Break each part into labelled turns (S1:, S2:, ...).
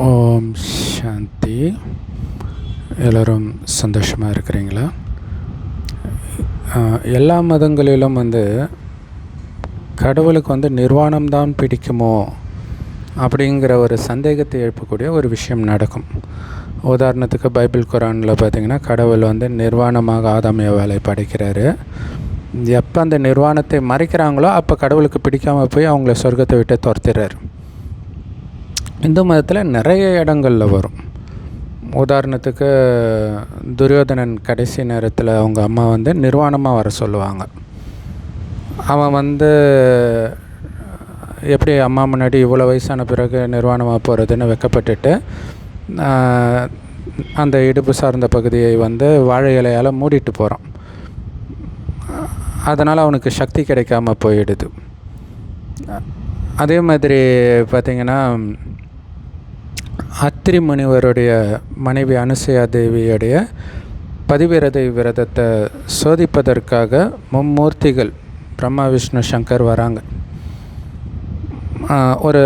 S1: ஓம் சாந்தி. எல்லோரும் சந்தோஷமாக இருக்கிறீங்களா? எல்லா மதங்களிலும் கடவுளுக்கு நிர்வாணம்தான் பிடிக்குமோ அப்படிங்கிற ஒரு சந்தேகத்தை எழுப்பக்கூடிய ஒரு விஷயம் நடக்கும். உதாரணத்துக்கு பைபிள் குரானில் பார்த்திங்கன்னா, கடவுள் நிர்வாணமாக ஆதாம் ஏவாளை படைக்கிறாரு. எப்போ அந்த நிர்வாணத்தை மறைக்கிறாங்களோ அப்போ கடவுளுக்கு பிடிக்காமல் போய் அவங்கள சொர்க்கத்தை விட்டு துரத்திடுறாரு. இந்து மதத்தில் நிறைய இடங்களில் வரும். உதாரணத்துக்கு துரியோதனன் கடைசி நேரத்தில் அவங்க அம்மா நிர்வாணமாக வர சொல்லுவாங்க. அவன் எப்படி அம்மா முன்னாடி இவ்வளோ வயசான பிறகு நிர்வாணமாக போகிறதுன்னு வெக்கப்பட்டுட்டு அந்த இடுப்பு சார்ந்த பகுதியை வாழை இலையால் மூடிட்டு போகிறான். அதனால் அவனுக்கு சக்தி கிடைக்காமல் போயிடுது. அதே மாதிரி பார்த்திங்கன்னா, அத்திரி முனிவருடைய மனைவி அனுசூயா தேவியுடைய பதிவிரதை விரதத்தை சோதிப்பதற்காக மும்மூர்த்திகள் பிரம்மா விஷ்ணு சங்கர் வராங்க. ஒரு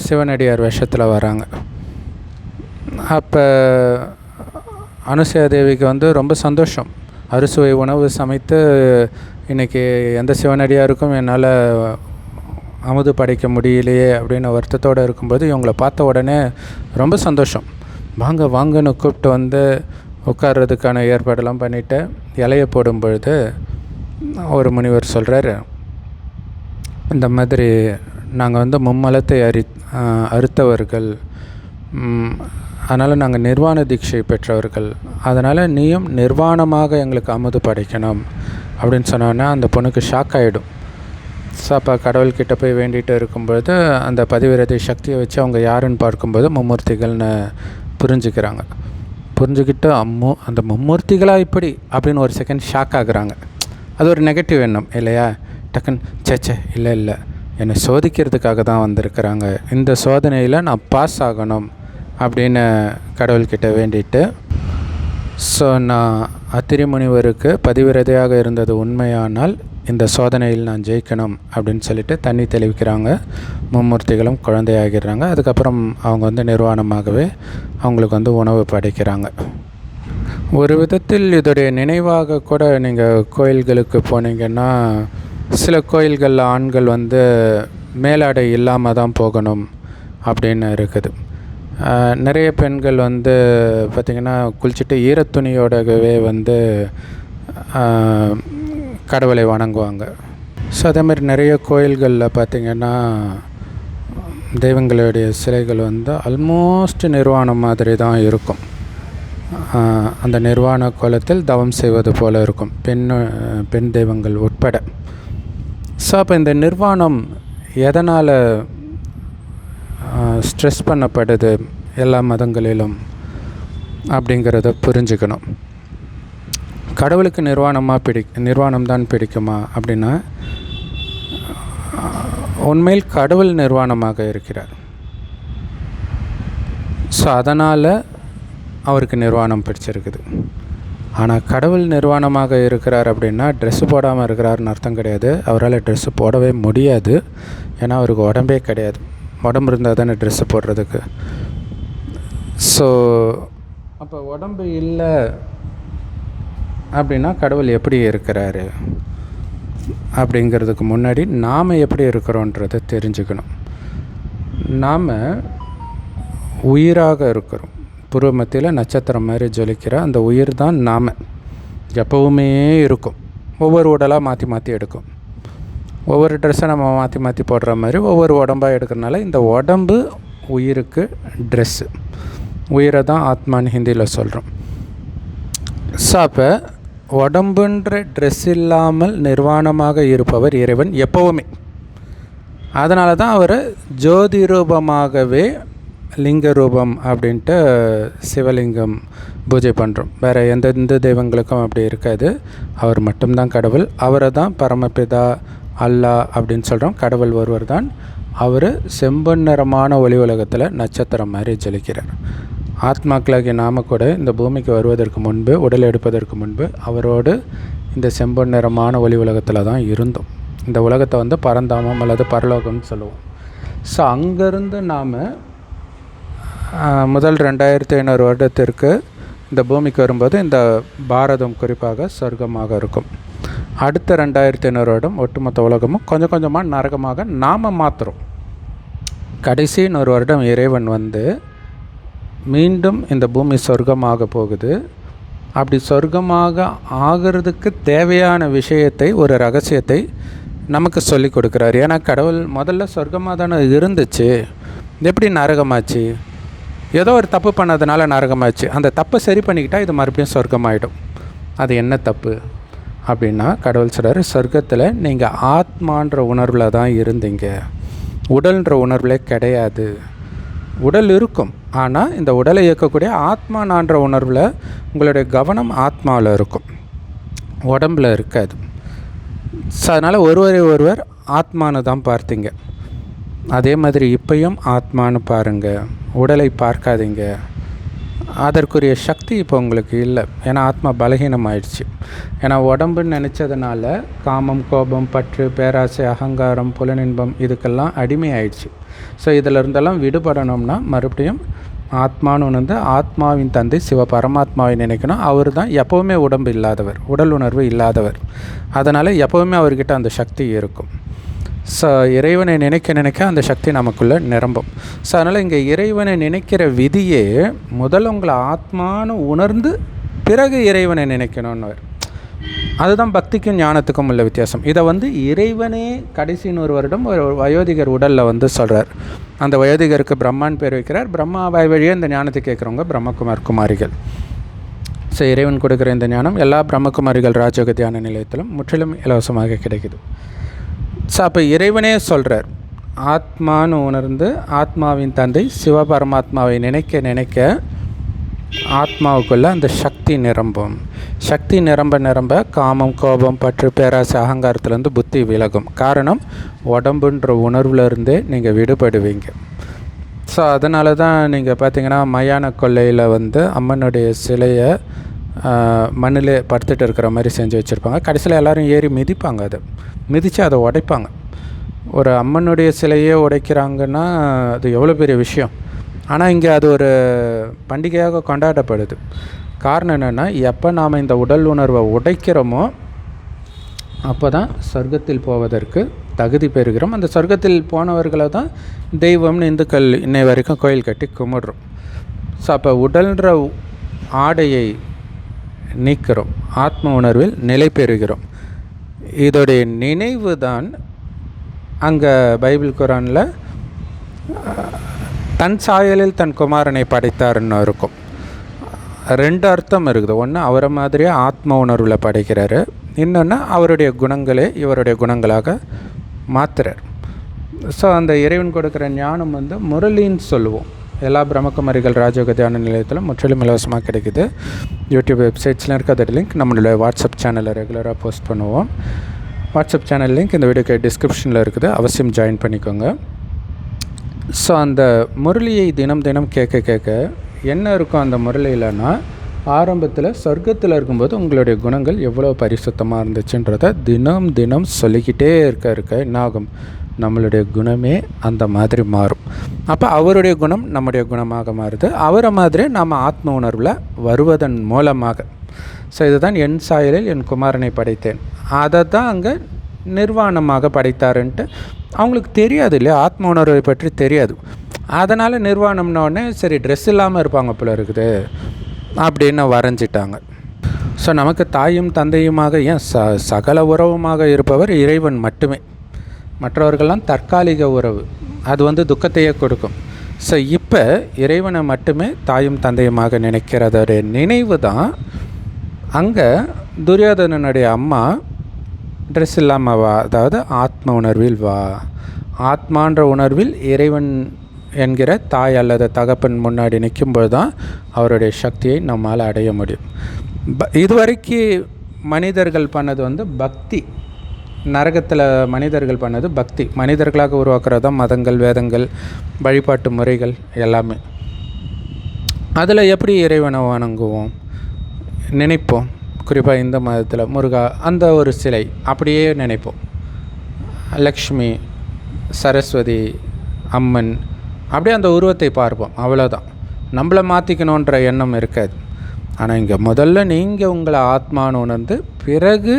S1: சிவனடியார் வேஷத்தில் வராங்க. அப்போ அனுசூயா தேவிக்கு ரொம்ப சந்தோஷம். அறுசுவை உணவு சமைத்து இன்றைக்கி எந்த சிவனடியாருக்கும் என்னால் அமுது படைக்க முடியலையே அப்படின்னு வருத்தத்தோடு இருக்கும்போது இவங்களை பார்த்த உடனே ரொம்ப சந்தோஷம். வாங்கன்னு கூப்பிட்டு உட்கார்றதுக்கான ஏற்பாடெல்லாம் பண்ணிவிட்டு இலையை போடும் பொழுது ஒரு முனிவர் சொல்கிறாரு, இந்த மாதிரி நாங்கள் மும்மலத்தை அறுத்தவர்கள், அதனால் நாங்கள் நிர்வாண தீட்சை பெற்றவர்கள், அதனால் நீயும் நிர்வாணமாக எங்களுக்கு அமுது படைக்கணும் அப்படின்னு சொன்னோன்னா அந்த பொண்ணுக்கு ஷாக் ஆகிடும். ஸோ அப்போ கடவுள்கிட்ட போய் வேண்டிகிட்டு இருக்கும்பொழுது அந்த பதிவிரதை சக்தியை வச்சு அவங்க யாருன்னு பார்க்கும்போது மும்மூர்த்திகள்னு புரிஞ்சுக்கிட்டு அந்த மும்மூர்த்திகளாக இப்படி அப்படின்னு ஒரு செகண்ட் ஷாக் ஆகுறாங்க. அது ஒரு நெகட்டிவ் எண்ணம் இல்லையா? டக்குன்னு இல்லை என்னை சோதிக்கிறதுக்காக தான் வந்திருக்கிறாங்க, இந்த சோதனையில் நான் பாஸ் ஆகணும் அப்படின்னு கடவுள்கிட்ட வேண்டிட்டு, ஸோ நான் அத்திரி முனிவருக்கு பதிவிரதையாக இருந்தது உண்மையானால் இந்த சோதனையில் நான் ஜெயிக்கணும் அப்படின்னு சொல்லிட்டு தண்ணி தெளிவிக்கிறாங்க. மும்மூர்த்திகளும் குழந்தையாகிடுறாங்க. அதுக்கப்புறம் அவங்க நிர்வாணமாகவே அவங்களுக்கு உணவு படைக்கிறாங்க. ஒரு விதத்தில் இதோடைய நினைவாக கூட நீங்கள் கோயில்களுக்கு போனீங்கன்னா, சில கோயில்களில் ஆண்கள் மேலாடை இல்லாமல் தான் போகணும் அப்படின்னு இருக்குது. நிறைய பெண்கள் பார்த்திங்கன்னா குளிச்சுட்டு ஈரத்துணியோடவே கடவுளை வணங்குவாங்க. ஸோ அதேமாதிரி நிறைய கோயில்களில் பார்த்திங்கன்னா தெய்வங்களுடைய சிலைகள் ஆல்மோஸ்ட் நிர்வாணம் மாதிரி தான் இருக்கும். அந்த நிர்வாண கோலத்தில் தவம் செய்வது போல் இருக்கும், பெண் தெய்வங்கள் உட்பட. ஸோ அப்போ இந்த நிர்வாணம் எதனால் ஸ்ட்ரெஸ் பண்ணப்படுது எல்லா மதங்களிலும் அப்படிங்கிறத புரிஞ்சுக்கணும். கடவுளுக்கு நிர்வாணம் தான் பிடிக்குமா அப்படின்னா, உண்மையில் கடவுள் நிர்வாணமாக இருக்கிறார். ஸோ அதனால் அவருக்கு நிர்வாணம் பிடிச்சிருக்குது. ஆனால் கடவுள் நிர்வாணமாக இருக்கிறார் அப்படின்னா ட்ரெஸ்ஸு போடாமல் இருக்கிறாருன்னு அர்த்தம் கிடையாது. அவரால் ட்ரெஸ்ஸு போடவே முடியாது. ஏன்னா அவருக்கு உடம்பே கிடையாது. உடம்பு இருந்தால் தானே ட்ரெஸ்ஸு போடுறதுக்கு. ஸோ அப்போ உடம்பு இல்லை அப்படின்னா கடவுள் எப்படி இருக்கிறாரு அப்படிங்கிறதுக்கு முன்னாடி நாம் எப்படி இருக்கிறோன்றதை தெரிஞ்சுக்கணும். நாம் உயிராக இருக்கிறோம். பூர்வ மத்தியில் நட்சத்திரம் மாதிரி ஜொலிக்கிற அந்த உயிர் தான் நாம். எப்போவுமே இருக்கும். ஒவ்வொரு உடலாக மாற்றி எடுக்கும். ஒவ்வொரு ட்ரெஸ்ஸை நம்ம மாற்றி போடுற மாதிரி ஒவ்வொரு உடம்பாக எடுக்கிறனால இந்த உடம்பு உயிருக்கு ட்ரெஸ்ஸு. உயிரை தான் ஆத்மான்னு ஹிந்தியில் சொல்கிறோம். ஸோ அப்போ உடம்புன்ற ட்ரெஸ் இல்லாமல் நிர்வாணமாக இருப்பவர் இறைவன் எப்போவுமே. அதனால தான் அவர் ஜோதி ரூபமாகவே லிங்க ரூபம் அப்படின்ட்டு சிவலிங்கம் பூஜை பண்ணுறோம். வேறு எந்த தெய்வங்களுக்கும் அப்படி இருக்காது. அவர் மட்டும்தான் கடவுள். அவரை தான் பரமபிதா அல்லா அப்படின்னு சொல்கிறோம். கடவுள் ஒருவர் தான். அவர் செம்பொன் நிறமான ஒளி உலகத்தில் நட்சத்திரம் மாதிரி ஜொலிக்கிறார். ஆத்மாக்களாகிய நாம கூட இந்த பூமிக்கு வருவதற்கு முன்பு, உடல் எடுப்பதற்கு முன்பு அவரோடு இந்த செம்பொன் நிறமான ஒளி உலகத்தில் தான் இருந்தோம். இந்த உலகத்தை பரந்தாமம் அல்லது பரலோகம்னு சொல்லுவோம். ஸோ அங்கேருந்து நாம் முதல் 2500 வருடத்திற்கு இந்த பூமிக்கு வரும்போது இந்த பாரதம் குறிப்பாக சொர்க்கமாக இருக்கும். அடுத்த 2500 வருடம் ஒட்டுமொத்த உலகமும் கொஞ்சம் கொஞ்சமாக நரகமாக நாம் மாற்றுறோம். கடைசி 100 வருடம் இறைவன் வந்து மீண்டும் இந்த பூமி சொர்க்கமாக போகுது. அப்படி சொர்க்கமாக ஆகிறதுக்கு தேவையான விஷயத்தை, ஒரு ரகசியத்தை நமக்கு சொல்லி கொடுக்குறாரு. ஏன்னா கடவுள் முதல்ல சொர்க்கமாக தானே இருந்துச்சு, எப்படி நரகமாச்சு? ஏதோ ஒரு தப்பு பண்ணதுனால நரகமாச்சு. அந்த தப்பை சரி பண்ணிக்கிட்டால் இது மறுபடியும் சொர்க்கமாயிடும். அது என்ன தப்பு அப்படின்னா, கடவுள் சொல்கிறார், சொர்க்கத்தில் நீங்கள் ஆத்மான்ற உணர்வில் தான் இருந்தீங்க, உடல்ன்ற உணர்வுலே கிடையாது. உடல் இருக்கும், ஆனால் இந்த உடலை இயக்கக்கூடிய ஆத்மா நான்ற உணர்வில் உங்களுடைய கவனம் ஆத்மாவில் இருக்கும், உடம்பில் இருக்காது. ஸோ அதனால் ஒருவர் ஆத்மானு தான் பார்த்தீங்க. அதே மாதிரி இப்பையும் ஆத்மானு பாருங்கள், உடலை பார்க்காதீங்க. அதற்குரிய சக்தி இப்போ உங்களுக்கு இல்லை. ஏன்னா ஆத்மா பலகீனம் ஆயிடுச்சு. ஏன்னா உடம்புன்னு நினச்சதுனால காமம், கோபம், பற்று, பேராசை, அகங்காரம், புலனின்பம் இதுக்கெல்லாம் அடிமை ஆயிடுச்சு. ஸோ இதில் இருந்தெல்லாம் விடுபடணும்னா மறுபடியும் ஆத்மானு உணர்ந்து ஆத்மாவின் தந்தை சிவ பரமாத்மாவை நினைக்கணும். அவர் தான் எப்போவுமே உடம்பு இல்லாதவர், உடல் உணர்வு இல்லாதவர். அதனால் எப்போவுமே அவர்கிட்ட அந்த சக்தி இருக்கும். ஸோ இறைவனை நினைக்க அந்த சக்தி நமக்குள்ளே நிரம்பும். ஸோ அதனால் இங்கே இறைவனை நினைக்கிற விதியே முதல்ல உங்களை ஆத்மானு உணர்ந்து பிறகு இறைவனை நினைக்கணும்னு. அதுதான் பக்திக்கும் ஞானத்துக்கும் உள்ள வித்தியாசம். இதை வந்து இறைவனே கடைசி 100 வருடம் ஒரு வயோதிகர் உடலில் வந்து சொல்கிறார். அந்த வயோதிகருக்கு பிரம்மான் பேர் வைக்கிறார். பிரம்மா வாய் வழியே இந்த ஞானத்தை கேட்குறவங்க பிரம்மகுமார் குமாரிகள். ஸோ இறைவன் கொடுக்குற இந்த ஞானம் எல்லா பிரம்மகுமாரிகள் ராஜயோக தியான நிலையத்திலும் முற்றிலும் இலவசமாக கிடைக்குது. ஸோ அப்போ இறைவனே சொல்கிறார், ஆத்மானு உணர்ந்து ஆத்மாவின் தந்தை சிவபரமாத்மாவை நினைக்க ஆத்மாவுக்குள்ளே அந்த சக்தி நிரம்பும். சக்தி நிரம்ப காமம், கோபம், பற்று, பேராசை, அகங்காரத்துலேருந்து புத்தி விலகும். காரணம், உடம்புன்ற உணர்வுலேருந்தே நீங்கள் விடுபடுவீங்க. ஸோ அதனால தான் நீங்கள் பார்த்தீங்கன்னா மயான கொள்ளையில் வந்து அம்மனுடைய சிலையை மண்ணில் படுத்துட்டு இருக்கிற மாதிரி செஞ்சு வச்சுருப்பாங்க. கடைசியில் எல்லோரும் ஏறி மிதிப்பாங்க, அதை மிதித்து அதை உடைப்பாங்க. ஒரு அம்மனுடைய சிலையே உடைக்கிறாங்கன்னா அது எவ்வளோ பெரிய விஷயம். ஆனால் இங்கே அது ஒரு பண்டிகையாக கொண்டாடப்படுது. காரணம் என்னென்னா, எப்போ நாம் இந்த உடல் உணர்வை உடைக்கிறோமோ அப்போ தான் சொர்க்கத்தில் போவதற்கு தகுதி பெறுகிறோம். அந்த சொர்க்கத்தில் போனவர்களை தான் தெய்வம்னு இந்துக்கள் இன்னை வரைக்கும் கோயில் கட்டி கும்பிடுறோம். ஸோ அப்போ உடல்ன்ற ஆடையை நீக்கிறோம், ஆத்ம உணர்வில் நிலை பெறுகிறோம். இதோடைய நினைவு தான் அங்கே பைபிள் குரானில் தன் சாயலில் தன் குமாரனை படைத்தார்னு இருக்கும். 2 அர்த்தம் இருக்குது. ஒன்று, அவரை மாதிரியே ஆத்ம உணர்வில் படைக்கிறாரு. இன்னொன்று, அவருடைய குணங்களே இவருடைய குணங்களாக மாற்றுறார். ஸோ அந்த இறைவன் கொடுக்குற ஞானம் வந்து முரளின்னு சொல்லுவோம். எல்லா பிரம்மகுமாரிகள் ராஜயோக தியான நிலையத்திலும் முற்றிலும் இலவசமாக கிடைக்குது. யூடியூப் வெப்சைட்ஸில் இருக்க அதோட லிங்க் நம்மளுடைய வாட்ஸ்அப் சேனலில் ரெகுலராக போஸ்ட் பண்ணுவோம். வாட்ஸ்அப் சேனல் லிங்க் இந்த வீடியோக்கு டிஸ்கிரிப்ஷனில் இருக்குது, அவசியம் ஜாயின் பண்ணிக்கோங்க. ஸோ அந்த முரளியை தினம் கேட்க என்ன இருக்கும் அந்த முரளியிலனா, ஆரம்பத்தில் சொர்க்கத்தில் இருக்கும்போது உங்களுடைய குணங்கள் எவ்வளோ பரிசுத்தமாக இருந்துச்சுன்றதை தினம் சொல்லிக்கிட்டே இருக்க என்னாகும், நம்மளுடைய குணமே அந்த மாதிரி மாறும். அப்போ அவருடைய குணம் நம்முடைய குணமாக மாறுது. அவரை மாதிரி நாம் ஆத்ம உணர்வில் வருவதன் மூலமாக. ஸோ இதுதான் என் சாயலில் என் குமாரனை படைத்தேன். அதை தான் அங்கே நிர்வாணமாக படைத்தாருன்ட்டு அவங்களுக்கு தெரியாது இல்லையா, ஆத்ம உணர்வை பற்றி தெரியாது. அதனால் நிர்வாணம்னோடனே சரி ட்ரெஸ் இல்லாமல் இருப்பாங்க போல இருக்குது அப்படின்னு வரைஞ்சிட்டாங்க. ஸோ நமக்கு தாயும் தந்தையுமாக ஏன் சகல உறவுமாக இருப்பவர் இறைவன் மட்டுமே. மற்றவர்கள்லாம் தற்காலிக உறவு, அது வந்து துக்கத்தையே கொடுக்கும். ஸோ இப்போ இறைவனை மட்டுமே தாயும் தந்தையுமாக நினைக்கிறதோடைய நினைவு தான் அங்கே துரியோதனனுடைய அம்மா ட்ரெஸ் இல்லாமல் வா, அதாவது ஆத்ம உணர்வில் வா. ஆத்மான்ற உணர்வில் இறைவன் என்கிற தாய் அல்லது தகப்பன் முன்னாடி நிற்கும்போது தான் அவருடைய சக்தியை நம்மால் அடைய முடியும். இதுவரைக்கும் மனிதர்கள் பண்ணது வந்து பக்தி. நரகத்தில் மனிதர்கள் பண்ணது பக்தி. மனிதர்களாக உருவாக்குறது தான் மதங்கள், வேதங்கள், வழிபாட்டு முறைகள் எல்லாமே. அதில் எப்படி இறைவனை வணங்குவோம், நினைப்போம். குறிப்பாக இந்த மதத்தில் முருகா, அந்த ஒரு சிலை அப்படியே நினைப்போம். லக்ஷ்மி, சரஸ்வதி, அம்மன், அப்படியே அந்த உருவத்தை பார்ப்போம், அவ்வளோதான். நம்மளை மாற்றிக்கணுன்ற எண்ணம் இருக்காது. ஆனால் இங்கே முதல்ல நீங்கள் உங்களை ஆத்மான்னு உணர்ந்து பிறகு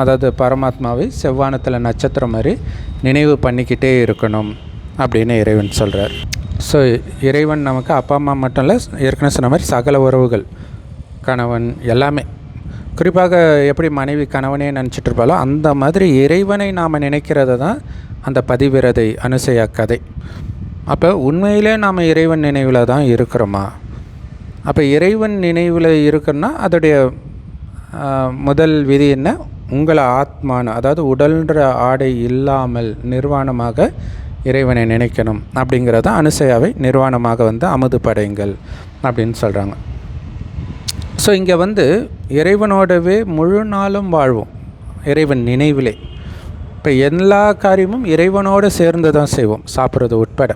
S1: அதாவது பரமாத்மாவை செவ்வானத்தில் நட்சத்திரம் மாதிரி நினைவு பண்ணிக்கிட்டே இருக்கணும் அப்படின்னு இறைவன் சொல்கிறார். ஸோ இறைவன் நமக்கு அப்பா அம்மா மட்டும் இல்லை, ஏற்கனவே சொன்ன மாதிரி சகல உறவுகள், கணவன் எல்லாமே. குறிப்பாக எப்படி மனைவி கணவனே நினச்சிட்டு இருப்பாலோ அந்த மாதிரி இறைவனை நாம் நினைக்கிறது தான் அந்த பதிவிரதை அனுசயா கதை. அப்போ உண்மையிலே நாம் இறைவன் நினைவில் தான் இருக்கிறோமா? அப்போ இறைவன் நினைவில் இருக்குன்னா அதோடைய முதல் விதி என்ன? உங்களை ஆத்மான, அதாவது உடல்ன்ற ஆடை இல்லாமல் நிர்வாணமாக இறைவனை நினைக்கணும் அப்படிங்கிறத அனுசயாவை நிர்வாணமாக அமுது படைங்கள் அப்படின்னு சொல்கிறாங்க. ஸோ இங்கே இறைவனோடவே முழு நாளும் வாழ்வோம், இறைவன் நினைவிலே. இப்போ எல்லா காரியமும் இறைவனோடு சேர்ந்து தான் செய்வோம், சாப்பிட்றது உட்பட.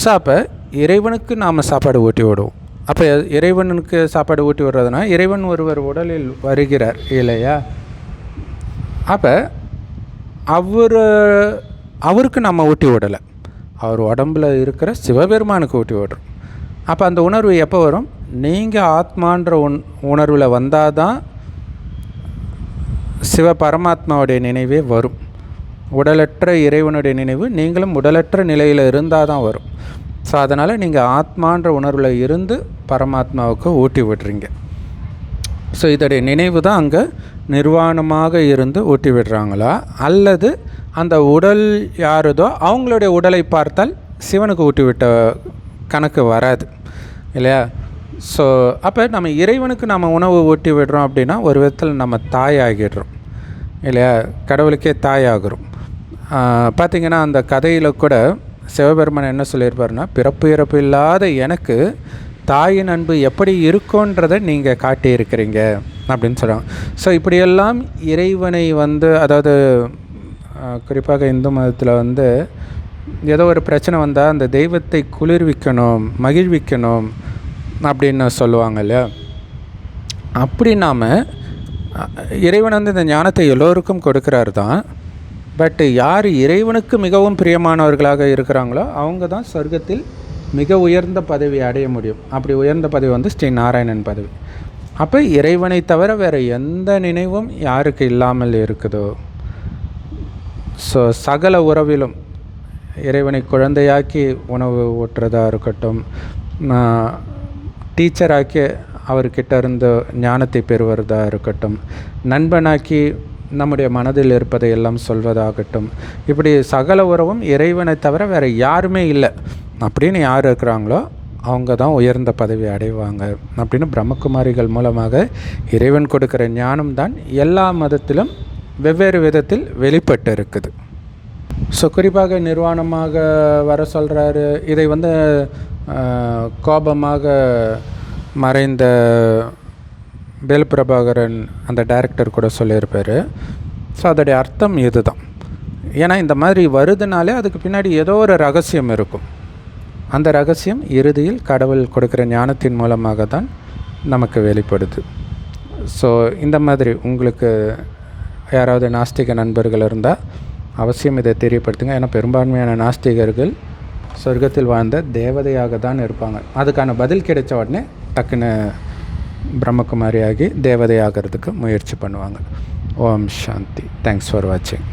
S1: ஸோ அப்போ இறைவனுக்கு நாம் சாப்பாடு ஊட்டி விடுவோம். அப்போ இறைவனுக்கு சாப்பாடு ஊட்டி விடுறதுனா இறைவன் ஒருவர் உடலில் வருகிறார் இல்லையா? அப்போ அவருக்கு நம்ம ஊட்டி விடலை, அவர் உடம்பில் இருக்கிற சிவபெருமானுக்கு ஊட்டி விடுறோம். அப்போ அந்த உணர்வு எப்போ வரும்? நீங்கள் ஆத்மான்ற உணர்வில் வந்தால் தான் சிவ பரமாத்மாவுடைய நினைவே வரும். உடலற்ற இறைவனுடைய நினைவு நீங்களும் உடலற்ற நிலையில் இருந்தால் தான் வரும். ஸோ அதனால் நீங்கள் ஆத்மான்ற உணர்வில் இருந்து பரமாத்மாவுக்கு ஊட்டி விடுறீங்க. ஸோ இதோடைய நினைவு தான் அங்கே நிர்வாணமாக இருந்து ஊட்டி விடுறாங்களா, அல்லது அந்த உடல் யாருதோ அவங்களுடைய உடலை பார்த்தால் சிவனுக்கு ஊட்டி விட்ட கணக்கு வராது இல்லையா? ஸோ அப்போ நம்ம இறைவனுக்கு நம்ம உணவு ஊட்டி விடுறோம் அப்படின்னா ஒரு விதத்தில் நம்ம தாயாகிடுறோம் இல்லையா? கடவுளுக்கே தாயாகிறோம். பார்த்திங்கன்னா அந்த கதையில் கூட சிவபெருமான் என்ன சொல்லியிருப்பாருன்னா, பிறப்பு இறப்பு இல்லாத எனக்கு தாயின் அன்பு எப்படி இருக்குன்றதை நீங்கள் காட்டியிருக்கிறீங்க அப்படின்னு சொல்கிறாங்க. ஸோ இப்படியெல்லாம் இறைவனை அதாவது குறிப்பாக இந்து மதத்தில் ஏதோ ஒரு பிரச்சனை வந்தால் அந்த தெய்வத்தை குளிர்விக்கணும், மகிழ்விக்கணும் அப்படின்னு சொல்லுவாங்க இல்லையா? அப்படி நாம் இறைவன் இந்த ஞானத்தை எல்லோருக்கும் கொடுக்குறாரு தான். பட் யார் இறைவனுக்கு மிகவும் பிரியமானவர்களாக இருக்கிறாங்களோ அவங்க தான் சொர்க்கத்தில் மிக உயர்ந்த பதவி அடைய முடியும். அப்படி உயர்ந்த பதவி ஸ்ரீ நாராயணன் பதவி. அப்போ இறைவனை தவிர வேறு எந்த நினைவும் யாருக்கு இல்லாமல் இருக்குதோ, ஸோ சகல உறவிலும் இறைவனை குழந்தையாக்கி உணவு ஊட்டுறதாக இருக்கட்டும், டீச்சராக்கி அவர்கிட்ட இருந்து ஞானத்தை பெறுவதாக இருக்கட்டும், நண்பனாக்கி நம்முடைய மனதில் இருப்பதை எல்லாம் சொல்வதாகட்டும், இப்படி சகல உறவும் இறைவனை தவிர வேறு யாருமே இல்லை அப்படின்னு யார் இருக்கிறாங்களோ அவங்க தான் உயர்ந்த பதவி அடைவாங்க அப்படின்னு பிரம்மகுமாரிகள் மூலமாக இறைவன் கொடுக்குற ஞானம்தான் எல்லா மதத்திலும் வெவ்வேறு விதத்தில் வெளிப்பட்டு இருக்குது. ஸோ குறிப்பாக நிர்வாணமாக வர சொல்கிறாரு. இதை கோபமாக மறைந்த வேலுப்பிரபாகரன் அந்த டைரக்டர் கூட சொல்லியிருப்பார். ஸோ அதோடைய அர்த்தம் இது தான். ஏன்னா இந்த மாதிரி வருதுனாலே அதுக்கு பின்னாடி ஏதோ ஒரு ரகசியம் இருக்கும். அந்த ரகசியம் இறுதியில் கடவுள் கொடுக்குற ஞானத்தின் மூலமாக தான் நமக்கு வெளிப்படுது. ஸோ இந்த மாதிரி உங்களுக்கு யாராவது நாஸ்திக நண்பர்கள் இருந்தால் அவசியம் இதை தெரியப்படுத்துங்க. ஏன்னா பெரும்பான்மையான நாஸ்திகர்கள் சொர்க்கத்தில் வாழ்ந்த தேவதையாக தான் இருப்பாங்க. அதுக்கான பதில் கிடைச்ச உடனே டக்குன்னு பிரம்மகுமாரியாகி தேவதையாகிறதுக்கு முயற்சி பண்ணுவாங்க. ஓம் சாந்தி. தேங்க்ஸ் ஃபார் வாட்சிங்.